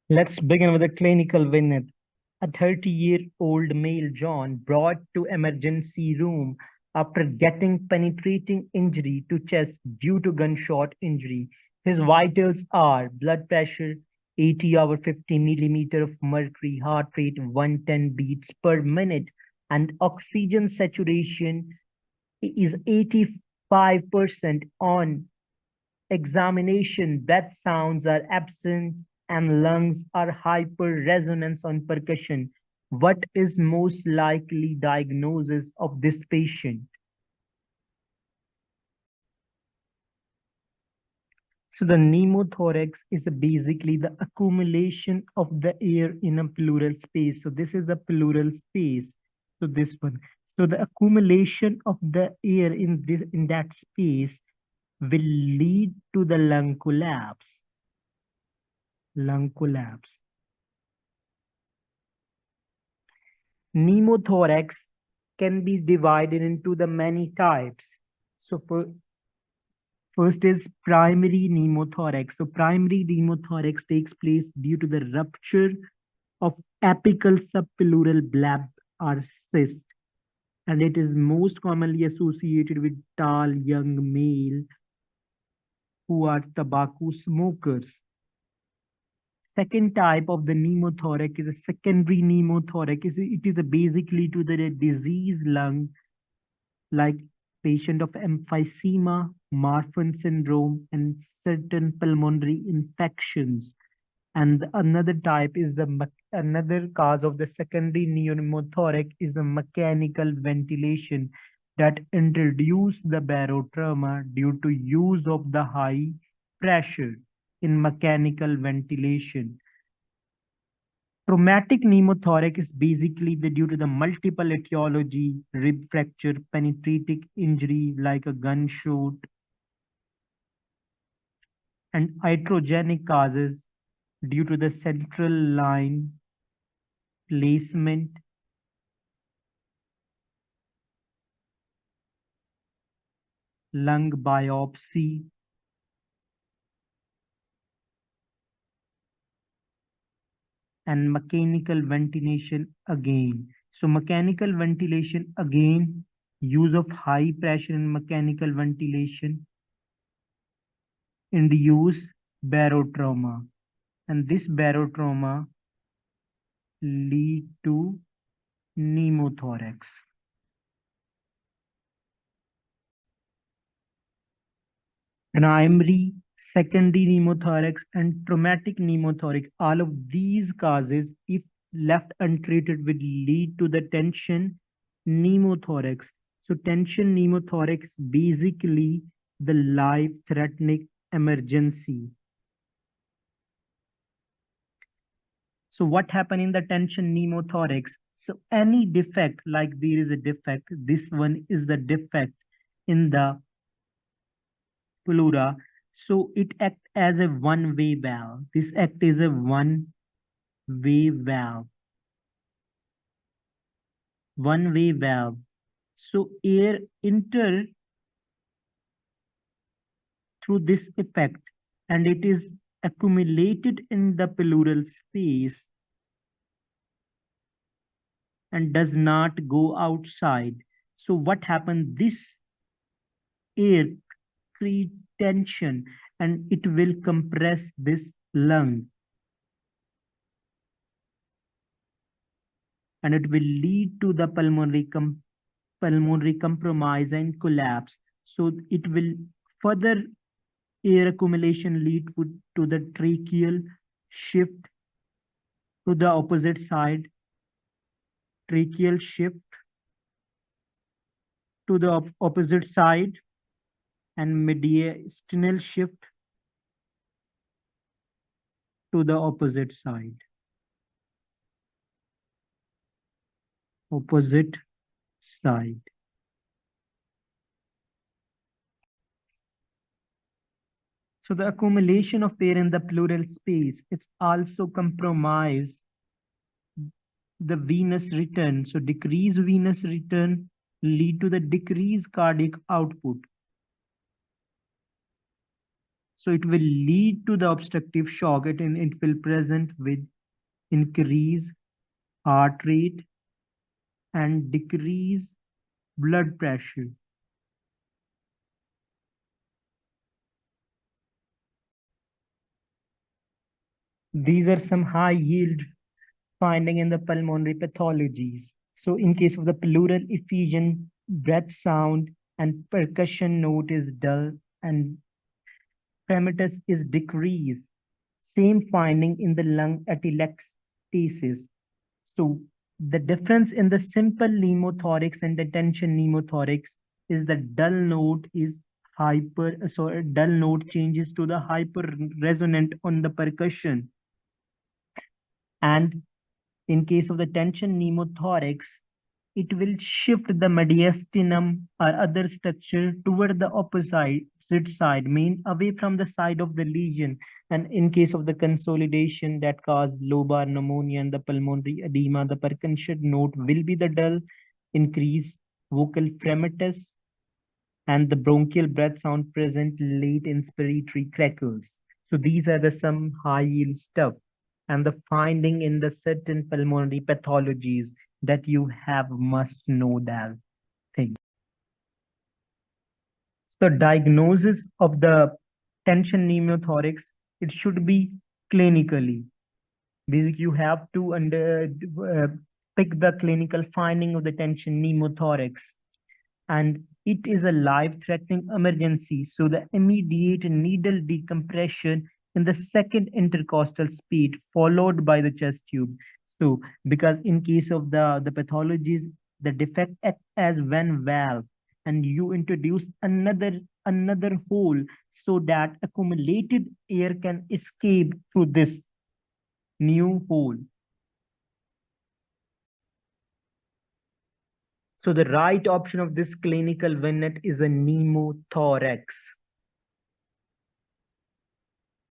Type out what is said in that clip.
Let's begin with a clinical vignette. A 30-year-old male John brought to emergency room after getting penetrating injury to chest due to gunshot injury. His vitals are blood pressure 80 over 50 millimeter of mercury, heart rate 110 beats per minute, and oxygen saturation is 85% on examination. Breath sounds are absent and lungs are hyper-resonance on percussion. What is most likely diagnosis of this patient? So the pneumothorax is basically the accumulation of the air in a pleural space. So this is the pleural space. So this one. So the accumulation of the air in that space will lead to the lung collapse. Lung collapse. Pneumothorax can be divided into the many types. So first is primary pneumothorax. So primary pneumothorax takes place due to the rupture of apical subpleural bleb or cyst, and it is most commonly associated with tall young male who are tobacco smokers. Second type of the pneumothorax is a secondary pneumothorax. It is basically to the disease lung like patient of emphysema, Marfan syndrome, and certain pulmonary infections. And another type is another cause of the secondary pneumothorax is the mechanical ventilation that introduce the barotrauma due to use of the high pressure in mechanical ventilation. Traumatic pneumothorax is basically due to the multiple etiology, rib fracture, penetrating injury like a gunshot, and iatrogenic causes due to the central line placement, lung biopsy, and mechanical ventilation again. So mechanical ventilation again, use of high pressure in mechanical ventilation induce barotrauma. And this barotrauma lead to pneumothorax. Primary, secondary pneumothorax, and traumatic pneumothorax. All of these causes, if left untreated, will lead to the tension pneumothorax. So tension pneumothorax basically the life-threatening emergency. So what happened in the tension pneumothorax? So any defect, like there is a defect, this one is the defect in the pleura. So it acts as a one-way valve. This act is a one-way valve. One-way valve. So air enter through this effect and it is accumulated in the pleural space and does not go outside. So what happened? This air create tension and it will compress this lung and it will lead to the pulmonary compromise and collapse. So it will further air accumulation lead to the tracheal shift to the opposite side, tracheal shift to the opposite side, and mediastinal shift to the opposite side. Opposite side. So the accumulation of air in the pleural space, it's also compromise the venous return. So decreased venous return lead to the decreased cardiac output. So it will lead to the obstructive shock. It will present with increase heart rate and decrease blood pressure. These are some high yield finding in the pulmonary pathologies. So in case of the pleural effusion, breath sound and percussion note is dull and prematus is decreased. Same finding in the lung atelectasis. So the difference in the simple pneumothorax and the tension pneumothorax is the dull note is dull note changes to the hyper resonant on the percussion. And in case of the tension pneumothorax, it will shift the mediastinum or other structure toward the opposite side, mean away from the side of the lesion. And in case of the consolidation that cause lobar pneumonia and the pulmonary edema, the percussion note will be the dull, increase vocal fremitus, and the bronchial breath sound present late inspiratory crackles. So these are the some high yield stuff and the finding in the certain pulmonary pathologies that you have must know that thing. So diagnosis of the tension pneumothorax, it should be clinically. Basically, you have to pick the clinical finding of the tension pneumothorax, and it is a life-threatening emergency. So the immediate needle decompression in the second intercostal speed followed by the chest tube. So because in case of the pathologies, the defect acts as one valve and you introduce another hole so that accumulated air can escape through this new hole. So the right option of this clinical vignette is a pneumothorax.